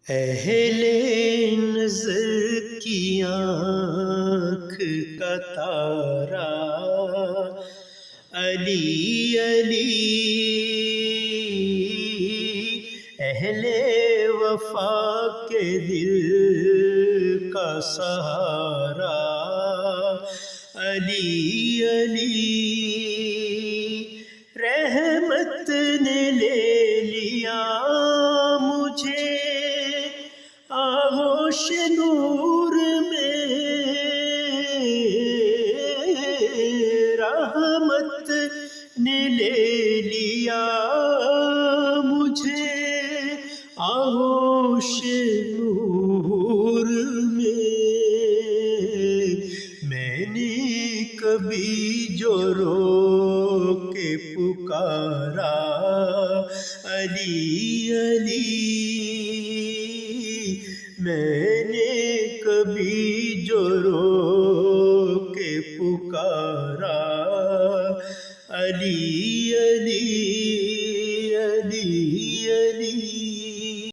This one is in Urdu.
اہل نظر کی آنکھ کا تارا علی علی، اہل وفا کے دل کا سہارا علی علی، رحمت نے لے لیا مجھے آغوش نور میں، رحمت نے لے لیا مجھے آغوش نور میں نے کبھی جو رو کے پکارا علی علی، میں نے کبھی جو رو کے پکارا علی علی۔